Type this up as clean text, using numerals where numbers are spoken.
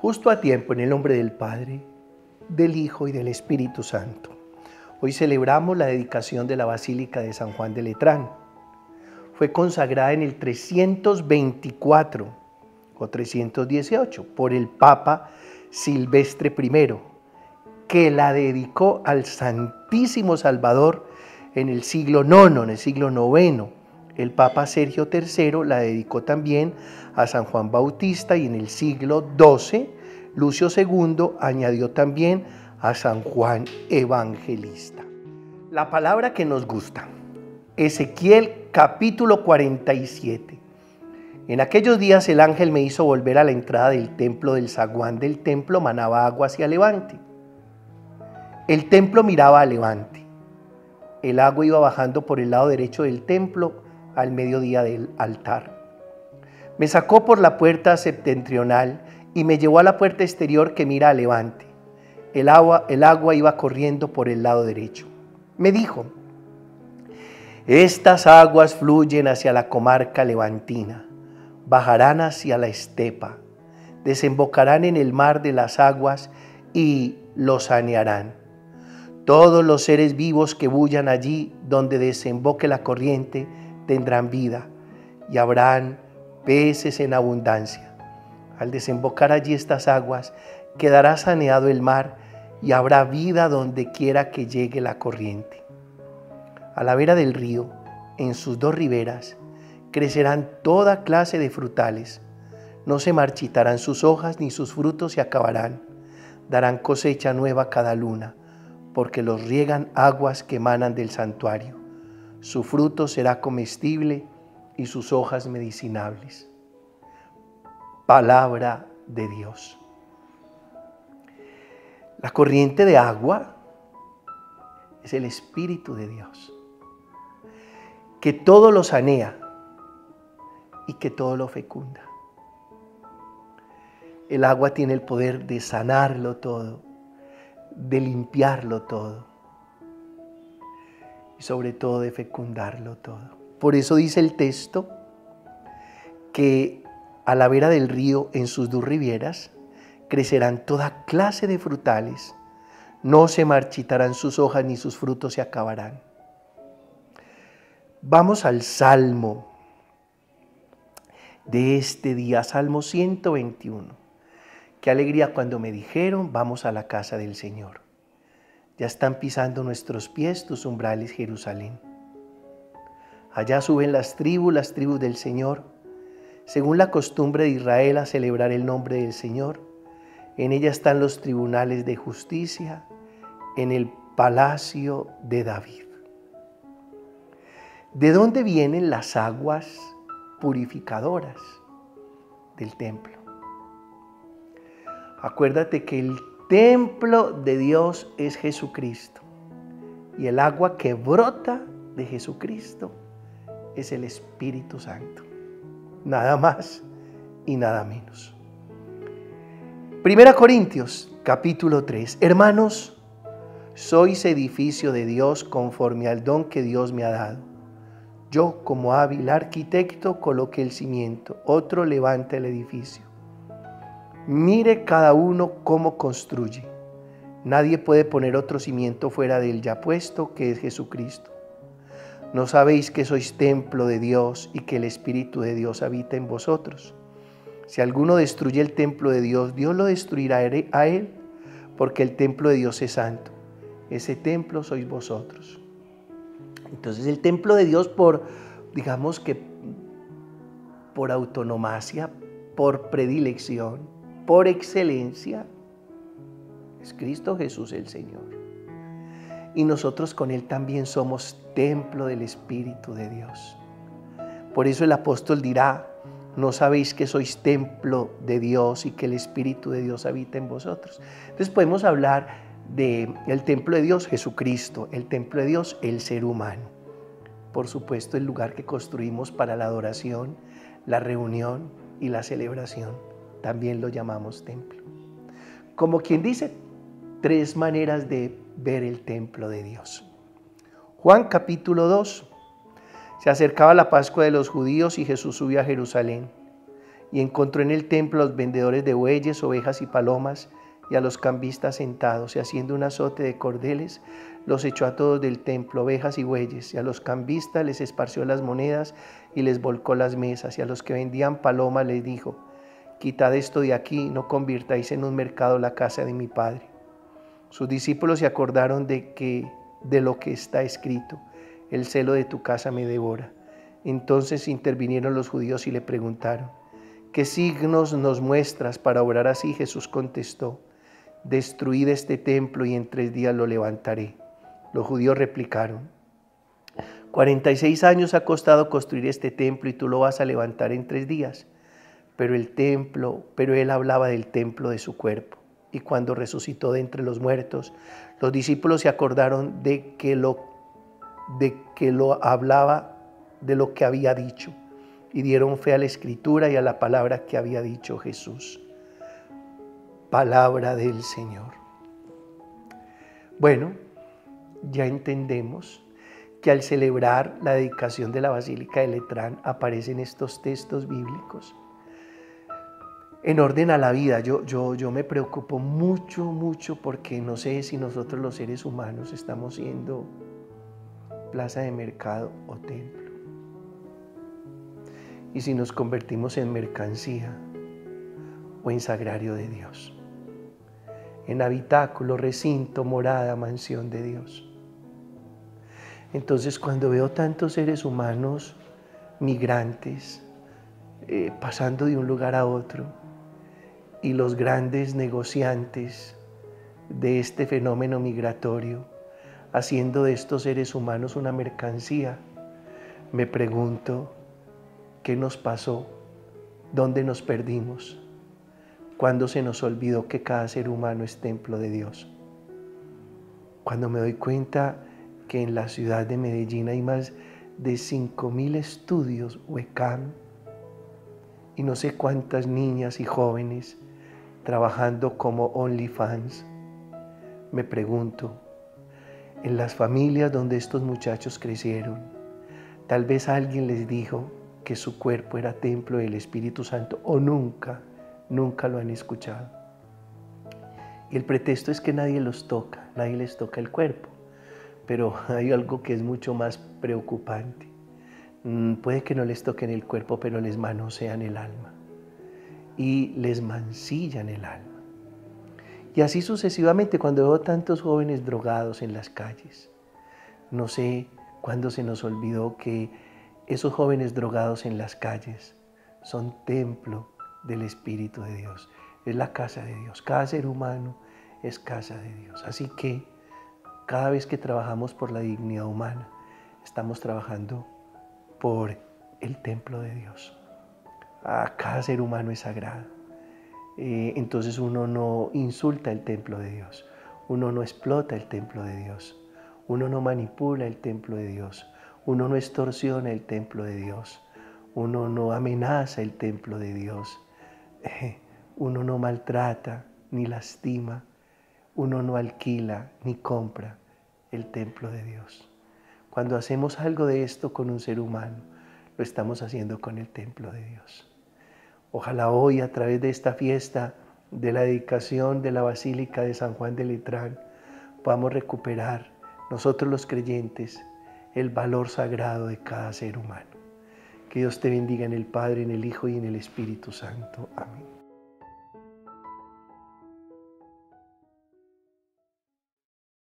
justo a tiempo, en el nombre del Padre, del Hijo y del Espíritu Santo. Hoy celebramos la dedicación de la Basílica de San Juan de Letrán. Fue consagrada en el 324 o 318 por el Papa Silvestre I, que la dedicó al Santísimo Salvador en el siglo IX, en el siglo IX. El Papa Sergio III la dedicó también a San Juan Bautista y en el siglo XII Lucio II añadió también a San Juan Evangelista. La palabra que nos gusta, Ezequiel capítulo 47. En aquellos días el ángel me hizo volver a la entrada del templo. Del zaguán del templo manaba agua hacia levante. El templo miraba a levante. El agua iba bajando por el lado derecho del templo al mediodía del altar. Me sacó por la puerta septentrional y me llevó a la puerta exterior que mira a levante. El agua iba corriendo por el lado derecho. Me dijo: estas aguas fluyen hacia la comarca levantina, bajarán hacia la estepa, desembocarán en el mar de las aguas y lo sanearán. Todos los seres vivos que bullan allí donde desemboque la corriente tendrán vida y habrán peces en abundancia. Al desembocar allí estas aguas, quedará saneado el mar y habrá vida donde quiera que llegue la corriente. A la vera del río, en sus dos riberas, crecerán toda clase de frutales. No se marchitarán sus hojas ni sus frutos se acabarán. Darán cosecha nueva cada luna, porque los riegan aguas que emanan del santuario. Su fruto será comestible y sus hojas medicinales. Palabra de Dios. La corriente de agua es el Espíritu de Dios, que todo lo sanea y que todo lo fecunda. El agua tiene el poder de sanarlo todo, de limpiarlo todo y sobre todo de fecundarlo todo. Por eso dice el texto que a la vera del río, en sus dos ribieras, crecerán toda clase de frutales, no se marchitarán sus hojas ni sus frutos se acabarán. Vamos al Salmo de este día, Salmo 121. Qué alegría cuando me dijeron: vamos a la casa del Señor. Ya están pisando nuestros pies tus umbrales, Jerusalén. Allá suben las tribus del Señor, según la costumbre de Israel, a celebrar el nombre del Señor. En ella están los tribunales de justicia, en el palacio de David. ¿De dónde vienen las aguas purificadoras? Del templo. Acuérdate que el templo de Dios es Jesucristo y el agua que brota de Jesucristo es el Espíritu Santo. Nada más y nada menos. 1 Corintios capítulo 3. Hermanos, sois edificio de Dios conforme al don que Dios me ha dado. Yo, como hábil arquitecto, coloqué el cimiento, otro levanta el edificio. Mire cada uno cómo construye. Nadie puede poner otro cimiento fuera del ya puesto, que es Jesucristo. ¿No sabéis que sois templo de Dios y que el Espíritu de Dios habita en vosotros? Si alguno destruye el templo de Dios, Dios lo destruirá a él, porque el templo de Dios es santo. Ese templo sois vosotros. Entonces el templo de Dios, digamos que por autonomacia, por predilección, por excelencia, es Cristo Jesús el Señor. Y nosotros con Él también somos templo del Espíritu de Dios. Por eso el apóstol dirá: ¿no sabéis que sois templo de Dios y que el Espíritu de Dios habita en vosotros? Entonces podemos hablar del templo de Dios, Jesucristo, el templo de Dios, el ser humano. Por supuesto, el lugar que construimos para la adoración, la reunión y la celebración, también lo llamamos templo. Como quien dice, tres maneras de ver el templo de Dios. Juan capítulo 2. Se acercaba la Pascua de los judíos y Jesús subió a Jerusalén. y encontró en el templo a los vendedores de bueyes, ovejas y palomas, y a los cambistas sentados, y haciendo un azote de cordeles, los echó a todos del templo, ovejas y bueyes, y a los cambistas les esparció las monedas y les volcó las mesas, y a los que vendían palomas les dijo: quitad esto de aquí, no convirtáis en un mercado la casa de mi Padre. Sus discípulos se acordaron de lo que está escrito: el celo de tu casa me devora. Entonces intervinieron los judíos y le preguntaron: ¿qué signos nos muestras para obrar así? Jesús contestó: destruid este templo y en 3 días lo levantaré. Los judíos replicaron: 46 años ha costado construir este templo y tú lo vas a levantar en 3 días. Pero él hablaba del templo de su cuerpo. Y cuando resucitó de entre los muertos, los discípulos se acordaron de que lo hablaba de lo que había dicho, y dieron fe a la Escritura y a la palabra que había dicho Jesús. Palabra del Señor. Bueno, ya entendemos que al celebrar la dedicación de la Basílica de Letrán aparecen estos textos bíblicos. En orden a la vida, yo me preocupo mucho porque no sé si nosotros los seres humanos estamos siendo plaza de mercado o templo. Y si nos convertimos en mercancía o en sagrario de Dios, en habitáculo, recinto, morada, mansión de Dios. Entonces, cuando veo tantos seres humanos migrantes pasando de un lugar a otro, y los grandes negociantes de este fenómeno migratorio haciendo de estos seres humanos una mercancía, me pregunto: ¿qué nos pasó? ¿Dónde nos perdimos? ¿Cuándo se nos olvidó que cada ser humano es templo de Dios? Cuando me doy cuenta que en la ciudad de Medellín hay más de 5.000 estudios UECAM y no sé cuántas niñas y jóvenes trabajando como OnlyFans, me pregunto: en las familias donde estos muchachos crecieron, tal vez alguien les dijo que su cuerpo era templo del Espíritu Santo, o nunca lo han escuchado. Y el pretexto es que nadie los toca, nadie les toca el cuerpo. Pero hay algo que es mucho más preocupante. Puede que no les toquen el cuerpo, pero les manosean el alma y les mancillan el alma. Y así sucesivamente, cuando veo tantos jóvenes drogados en las calles, no sé cuándo se nos olvidó que esos jóvenes drogados en las calles son templo del Espíritu de Dios. Es la casa de Dios. Cada ser humano es casa de Dios. Así que cada vez que trabajamos por la dignidad humana, estamos trabajando por el templo de Dios. Cada ser humano es sagrado. Entonces uno no insulta el templo de Dios, uno no explota el templo de Dios, uno no manipula el templo de Dios, uno no extorsiona el templo de Dios, uno no amenaza el templo de Dios, uno no maltrata ni lastima, uno no alquila ni compra el templo de Dios. Cuando hacemos algo de esto con un ser humano, lo estamos haciendo con el templo de Dios. Ojalá hoy, a través de esta fiesta de la dedicación de la Basílica de San Juan de Letrán, podamos recuperar nosotros los creyentes el valor sagrado de cada ser humano. Que Dios te bendiga en el Padre, en el Hijo y en el Espíritu Santo. Amén.